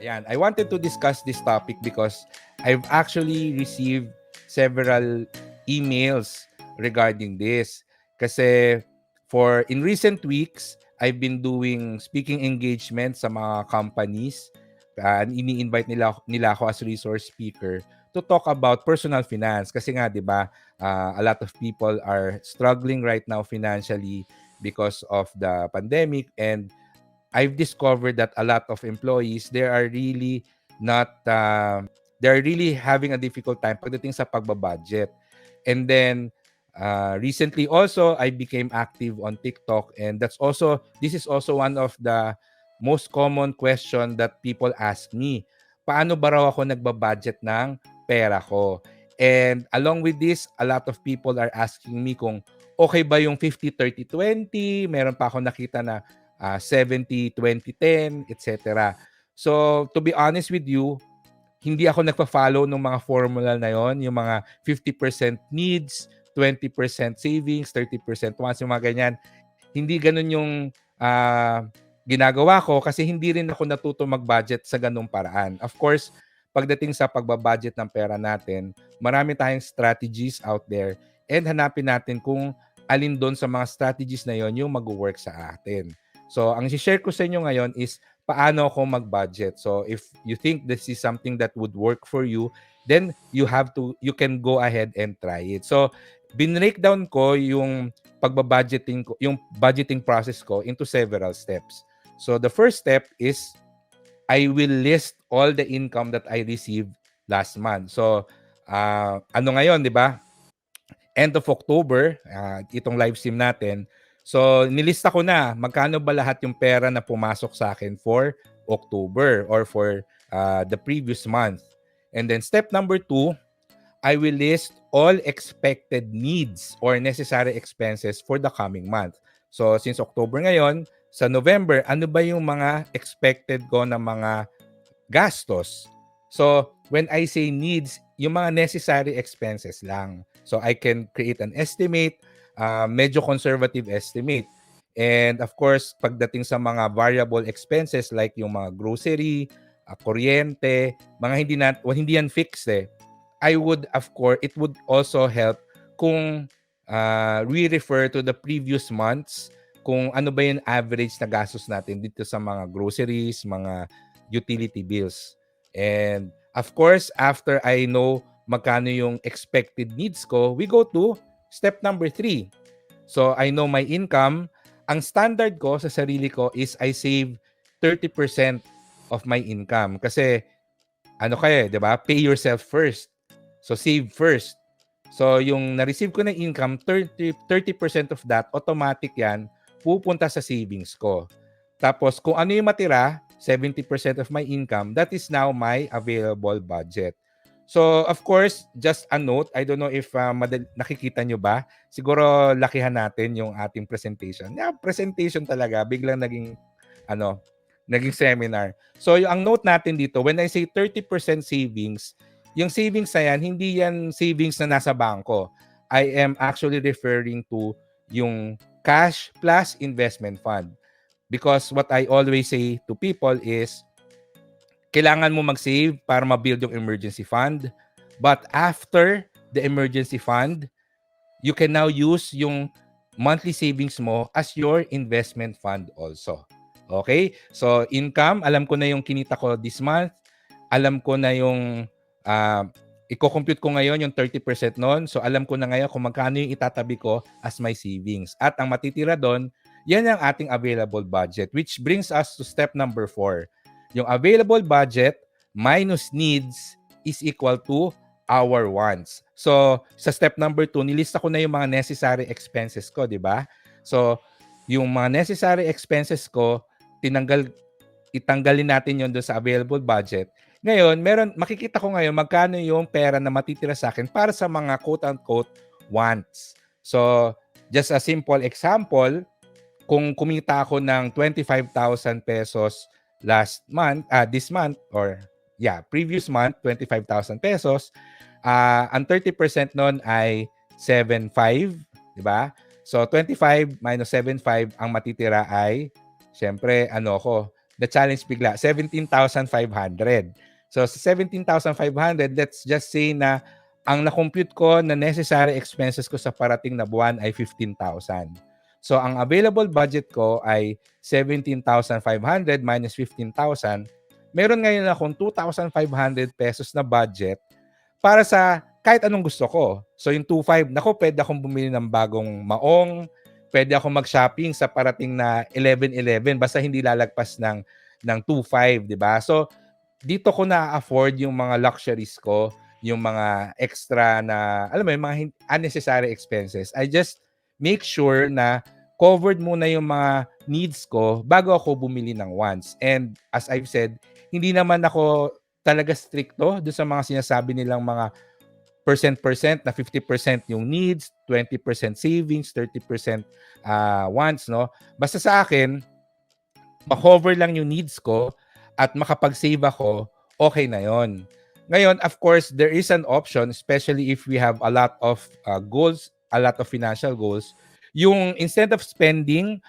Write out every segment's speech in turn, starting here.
Ayan, I wanted to discuss this topic because I've actually received several emails regarding this. Kasi in recent weeks, I've been doing speaking engagements sa mga companies. Ini-invite nila ako as resource speaker to talk about personal finance. Kasi nga, di ba, a lot of people are struggling right now financially because of the pandemic, and I've discovered that a lot of employees, they are really not, they're really having a difficult time pagdating sa pagbabudget. And then, recently also, I became active on TikTok, and this is also one of the most common question that people ask me. Paano ba raw ako nagbabudget ng pera ko? And along with this, a lot of people are asking me kung okay ba yung 50-30-20. Meron pa ako nakita na 70-20-10, etc. So, to be honest with you, hindi ako nagpa-follow ng mga formula na yon, yung mga 50% needs, 20% savings, 30% wants, yung mga ganyan. Hindi ganun yung ginagawa ko kasi hindi rin ako natuto mag-budget sa ganung paraan. Of course, pagdating sa pagbabudget ng pera natin, marami tayong strategies out there, and hanapin natin kung alin doon sa mga strategies na yon yung mag-work sa atin. So, ang i-share ko sa inyo ngayon is paano ako mag-budget. So, if you think this is something that would work for you, then you can go ahead and try it. So, binreakdown ko yung pagbabudgeting ko, yung budgeting process ko into several steps. So, the first step is I will list all the income that I received last month. So, ano ngayon, di ba? End of October, itong live stream natin. So, nilista ko na magkano ba lahat yung pera na pumasok sa akin for October or for the previous month. And then step number 2, I will list all expected needs or necessary expenses for the coming month. So, since October ngayon, sa November, ano ba yung mga expected ko na mga gastos? So, when I say needs, yung mga necessary expenses lang. So, I can create an estimate, medyo conservative estimate. And of course, pagdating sa mga variable expenses like yung mga grocery, kuryente, mga hindi yan fixed eh. It would also help kung we refer to the previous months, kung ano ba yung average na gastos natin dito sa mga groceries, mga utility bills. And of course, after I know magkano yung expected needs ko, we go to step number 3. So I know my income. Ang standard ko sa sarili ko is I save 30% of my income. Kasi ano kaya, 'di ba? Pay yourself first. So save first. So yung na-receive ko na income, 30% of that, automatic yan, pupunta sa savings ko. Tapos kung ano yung matira, 70% of my income, that is now my available budget. So, of course, just a note, I don't know if nakikita nyo ba, siguro lakihan natin yung ating presentation. Yeah, presentation talaga, biglang naging seminar. So, ang note natin dito, when I say 30% savings, yung savings na yan, hindi yan savings na nasa bangko. I am actually referring to yung cash plus investment fund. Because what I always say to people is, kailangan mo mag-save para ma-build yung emergency fund. But after the emergency fund, you can now use yung monthly savings mo as your investment fund also. Okay? So, income, alam ko na yung kinita ko this month. Alam ko na yung i-compute ko ngayon yung 30% nun. So, alam ko na ngayon kung magkano yung itatabi ko as my savings. At ang matitira doon, yan ang ating available budget, which brings us to step number 4. Yung available budget minus needs is equal to our wants. So, sa step number 2, nilista ko na yung mga necessary expenses ko, di ba? So, yung mga necessary expenses ko, itanggalin natin yun doon sa available budget. Ngayon, makikita ko ngayon magkano yung pera na matitira sa akin para sa mga quote-unquote wants. So, just a simple example, kung kumita ako ng 25,000 pesos this month, previous month, 25,000 pesos, ang 30% nun ay 7,500, di ba? So, 25 minus 7,500, ang matitira ay, syempre, challenge bigla, 17,500. So sa 17,500, let's just say na ang na-compute ko na necessary expenses ko sa parating na buwan ay 15,000. So ang available budget ko ay 17,500 minus 15,000. Meron ngayon akong 2,500 pesos na budget para sa kahit anong gusto ko. So yung 2,500, nako, pwede akong bumili ng bagong maong, pwede akong mag-shopping sa parating na 11/11 basta hindi lalagpas ng 2,500, 'di ba? So dito ko na-afford yung mga luxuries ko, yung mga extra na, alam mo, yung mga unnecessary expenses. I just make sure na covered muna yung mga needs ko bago ako bumili ng wants. And as I've said, hindi naman ako talaga stricto doon sa mga sinasabi nilang mga percent na 50% yung needs, 20% savings, 30% wants, no? Basta sa akin, ma-cover lang yung needs ko at makapag-save ako, okay na yon. Ngayon, of course, there is an option, especially if we have a lot of goals, a lot of financial goals, yung instead of spending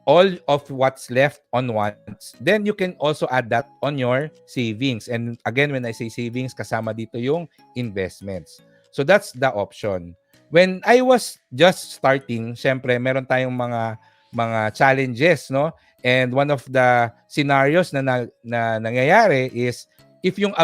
all of what's left on wants, then you can also add that on your savings. And again, when I say savings, kasama dito yung investments. So that's the option. When I was just starting, syempre, meron tayong mga challenges, no? And one of the scenarios na nangyayari is if yung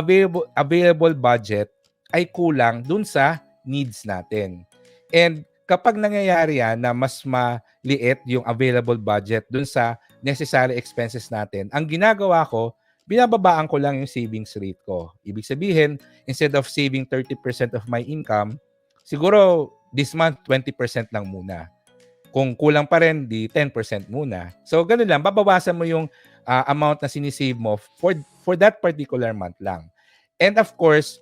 available budget ay kulang dun sa needs natin. And kapag nangyayari yan na mas maliit yung available budget dun sa necessary expenses natin, ang ginagawa ko, binababaan ko lang yung savings rate ko. Ibig sabihin, instead of saving 30% of my income, siguro this month 20% lang muna. Kung kulang pa rin, di 10% muna. So, ganun lang. Babawasan mo yung amount na sinisave mo for that particular month lang. And of course,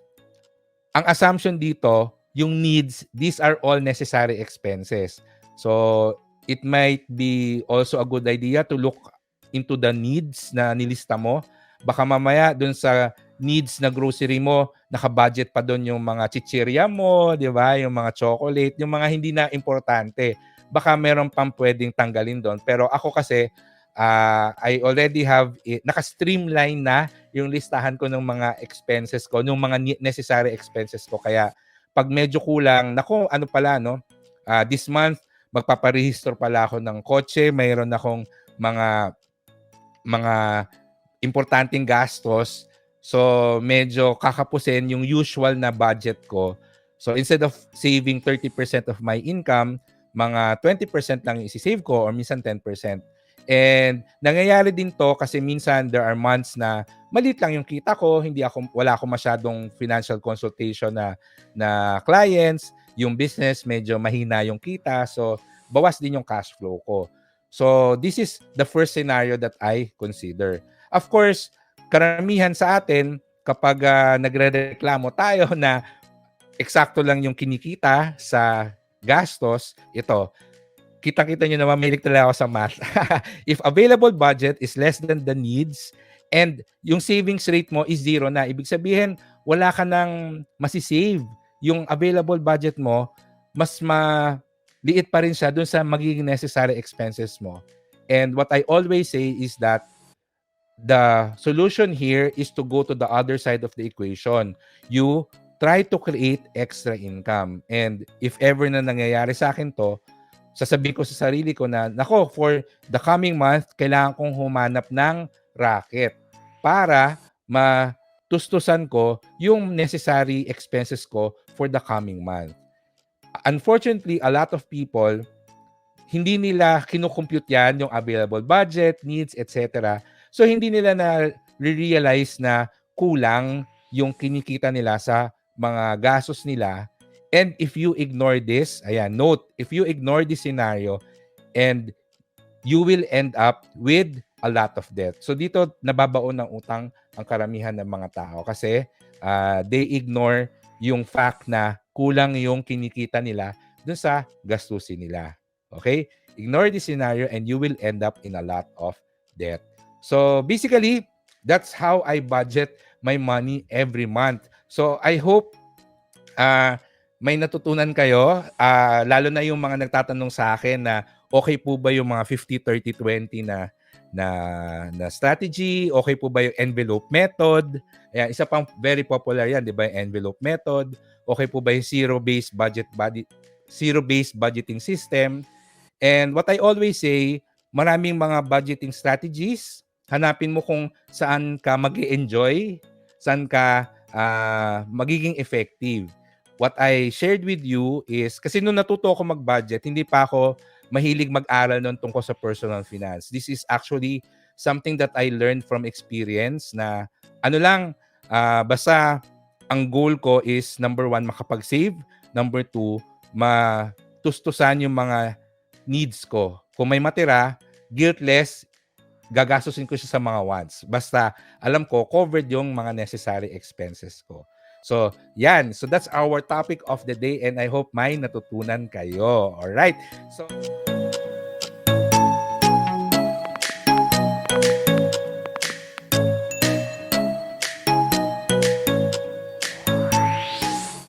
ang assumption dito, yung needs, these are all necessary expenses. So, it might be also a good idea to look into the needs na nilista mo. Baka mamaya dun sa needs na grocery mo, naka-budget pa dun yung mga chichirya mo, di ba? Yung mga chocolate, yung mga hindi na importante. Baka meron pang pwedeng tanggalin doon. Pero ako kasi, I already have, naka-streamline na yung listahan ko ng mga expenses ko, ng mga necessary expenses ko. Kaya pag medyo kulang, nako, ano pala, no? This month, magpaparehistro pala ako ng kotse. Mayroon akong mga importanteng gastos. So, medyo kakapusin yung usual na budget ko. So, instead of saving 30% of my income, mga 20% lang isi-save ko or minsan 10%. And nangyayari din to kasi minsan there are months na maliit lang yung kita ko, wala akong masyadong financial consultation na clients, yung business medyo mahina yung kita, so bawas din yung cash flow ko. So this is the first scenario that I consider. Of course, karamihan sa atin kapag nagrereklamo tayo na eksakto lang yung kinikita sa gastos, ito, kita-kita nyo naman, may talaga ako sa math. If available budget is less than the needs and yung savings rate mo is zero na, ibig sabihin, wala ka nang masisave. Yung available budget mo, mas maliit pa rin siya dun sa magiging necessary expenses mo. And what I always say is that the solution here is to go to the other side of the equation. You try to create extra income. And if ever na nangyayari sa akin to, sasabihin ko sa sarili ko na, nako, for the coming month, kailangan kong humanap ng racket para matustusan ko yung necessary expenses ko for the coming month. Unfortunately, a lot of people, hindi nila kinukompute yan, yung available budget, needs, etc. So, hindi nila na-realize na kulang yung kinikita nila sa mga gastos nila. And if you ignore this, ayan, note, if you ignore this scenario, and you will end up with a lot of debt. So dito, nababaon ng utang ang karamihan ng mga tao kasi they ignore yung fact na kulang yung kinikita nila dun sa gastusin nila. Okay? Ignore this scenario and you will end up in a lot of debt. So basically, that's how I budget my money every month. So I hope may natutunan kayo, lalo na yung mga nagtatanong sa akin na okay po ba yung mga 50, 30, 20 na na strategy? Okay po ba yung envelope method? Ayan, isa pang very popular yan, di ba, yung envelope method. Okay po ba yung zero-based budgeting system? And what I always say, maraming mga budgeting strategies. Hanapin mo kung saan ka mag-enjoy, saan ka magiging effective. What I shared with you is, kasi nung natuto ako mag-budget, hindi pa ako mahilig mag-aral nun tungkol sa personal finance. This is actually something that I learned from experience na ano lang, basta ang goal ko is number 1, makapag-save. Number 2, matustusan yung mga needs ko. Kung may matira, guiltless, gagastusin ko siya sa mga wants. Basta alam ko, covered yung mga necessary expenses ko. So, yan. So, that's our topic of the day and I hope may natutunan kayo. Alright? So,